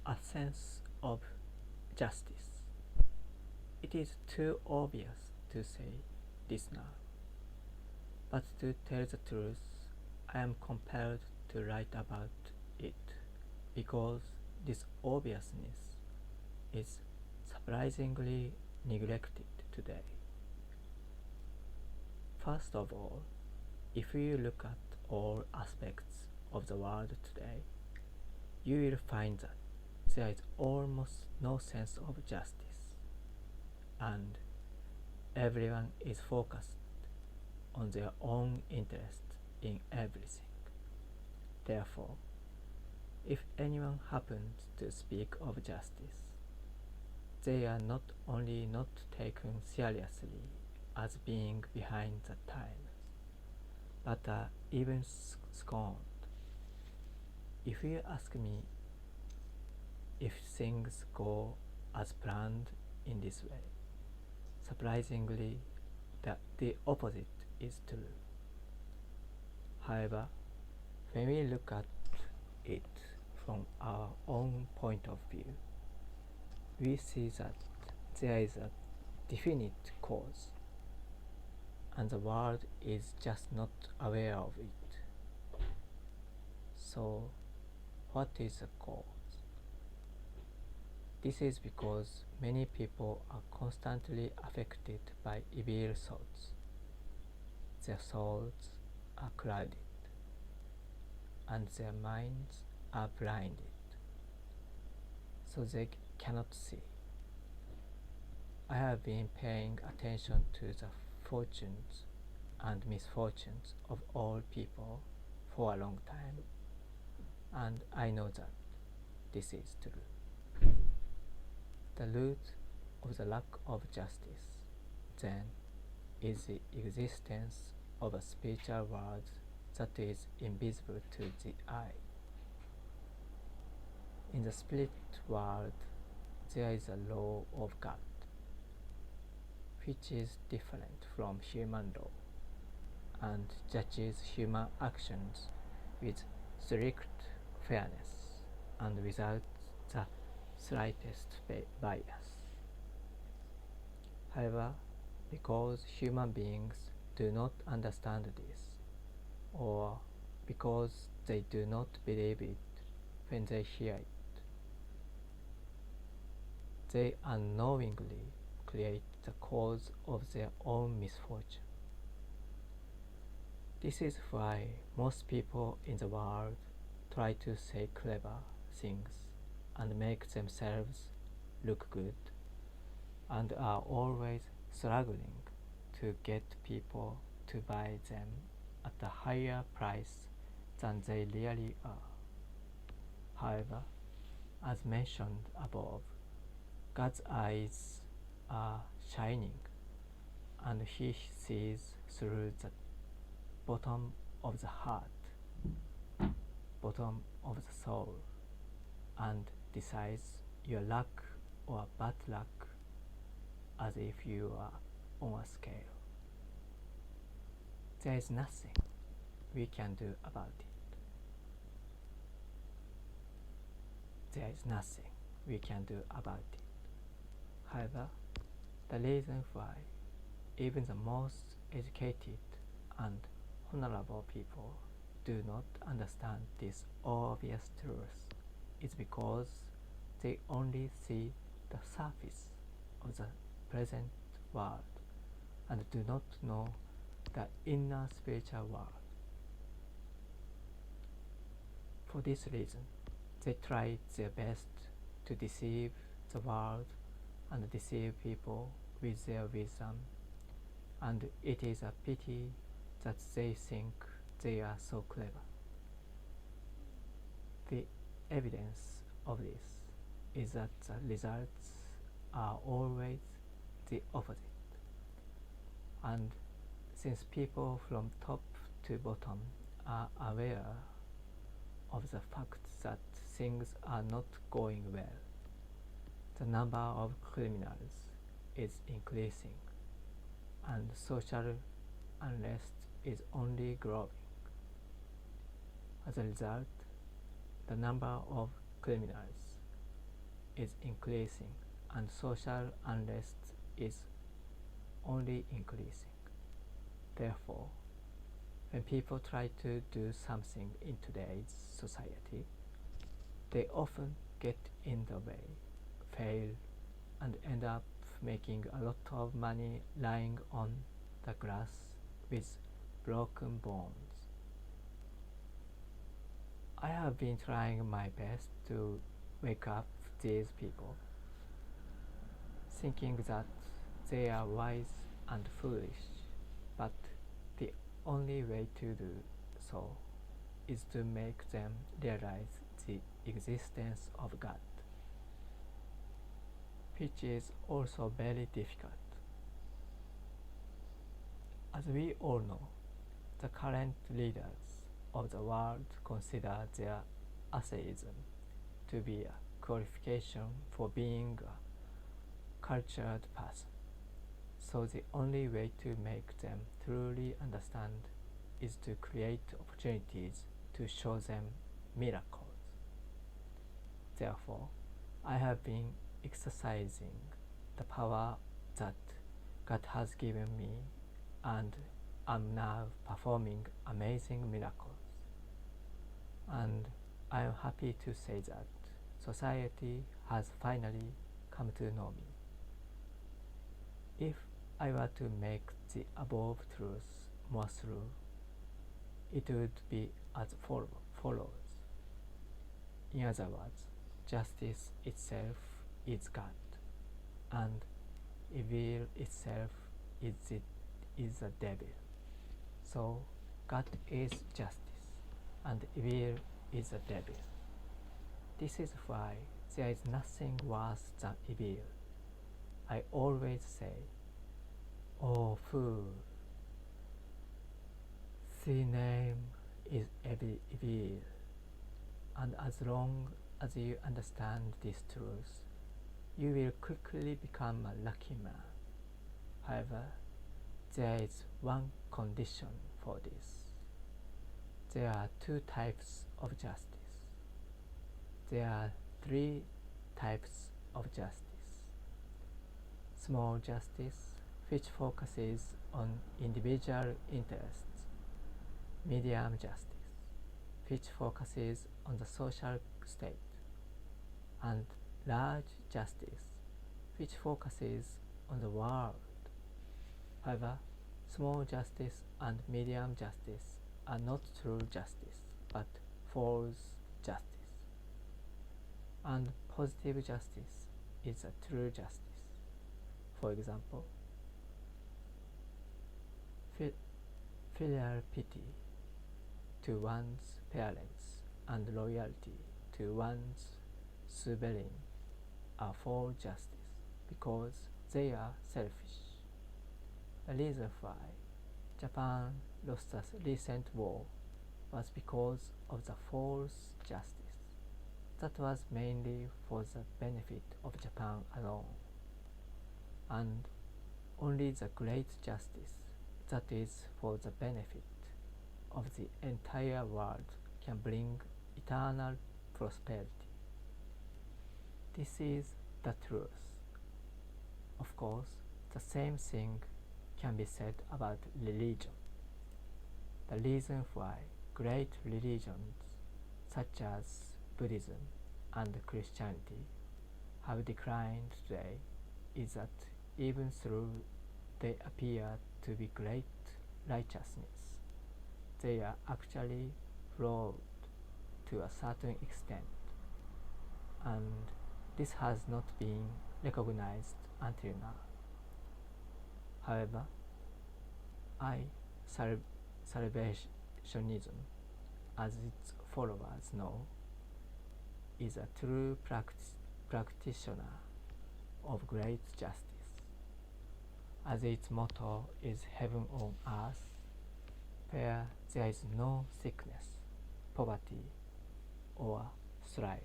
a sense of justice. It is too obvious to say this now, but to tell the truth, I am compelled to write about it because this obviousness is surprisingly neglected today. First of all, if you look at all aspects of the world today, you will find that there is almost no sense of justice, and everyone is focused on their own interest in everything. Therefore, if anyone happens to speak of justice, they are not only not taken seriously as being behind the times, but are even scorned. If you ask me if things go as planned in this way, surprisingly, the opposite is true. However, when we look at it from our own point of view, we see that there is a definite cause, and the world is just not aware of it. So, what is the cause? This is because many people are constantly affected by evil thoughts. Their souls are clouded, and their minds are blinded, so they cannot see. I have been paying attention to the fortunes and misfortunes of all people for a long time, and I know that this is true. The root of the lack of justice, then, is the existence of a spiritual world that is invisible to the eye. In the spirit world, there is a law of God, which is different from human law, and judges human actions with strict fairness and without the slightest bias. However, because human beings do not understand this, or because they do not believe it when they hear it, they unknowingly create the cause of their own misfortune. This is why most people in the world try to say clever things and make themselves look good, and are always struggling to get people to buy them at a higher price than they really are. However, as mentioned above, God's eyes are shining, and He sees through the bottom of the heart, bottom of the soul, and decides your luck or bad luck as if you are on a scale. There is nothing we can do about it. There is nothing we can do about it. However, the reason why even the most educated and honorable people do not understand this obvious truth is because they only see the surface of the present world and do not know the inner spiritual world. For this reason, they try their best to deceive the world and deceive people with their wisdom, and it is a pity that they think they are so clever. The evidence of this is that the results are always the opposite. And since people from top to bottom are aware of the fact that things are not going well, the number of criminals is increasing, and social unrest is only growing. As a result, the number of criminals is increasing and social unrest is only increasing. Therefore, when people try to do something in today's society, they often get in the way, fail, and end up making a lot of money lying on the grass with broken bones. I have been trying my best to wake up these people, thinking that they are wise and foolish, but the only way to do so is to make them realize the existence of God, which is also very difficult. As we all know, the current leaders of the world consider their atheism to be a qualification for being a cultured person. So the only way to make them truly understand is to create opportunities to show them miracles. Therefore, I have been exercising the power that God has given me and am now performing amazing miracles. And I am happy to say that society has finally come to know me. If I were to make the above truths more true, it would be as follows. In other words, justice itself is God, and evil itself is the devil. So God is justice, and evil is the devil. This is why there is nothing worse than evil. I always say, "Oh fool, thy name is evil," and as long as you understand this truth, you will quickly become a lucky man. However, there is one condition for this. There are two types of justice. There are three types of justice. Small justice, which focuses on individual interests. Medium justice, which focuses on the social state. And large justice, which focuses on the world. However, small justice and medium justice are not true justice, but false justice. And positive justice is a true justice. For example, filial piety to one's parents and loyalty to one's sovereign are for justice because they are selfish. The reason why Japan lost the recent war was because of the false justice. That was mainly for the benefit of Japan alone. And only the great justice, that is for the benefit of the entire world, can bring eternal prosperity. This is the truth. Of course, the same thing can be said about religion. The reason why great religions such as Buddhism and Christianity have declined today is that even though they appear to be great righteousness, they are actually flawed to a certain extent, and this has not been recognized until now. However, Salvationism, as its followers know, is a true practitioner of great justice, as its motto is heaven on earth, where there is no sickness, poverty, or strife.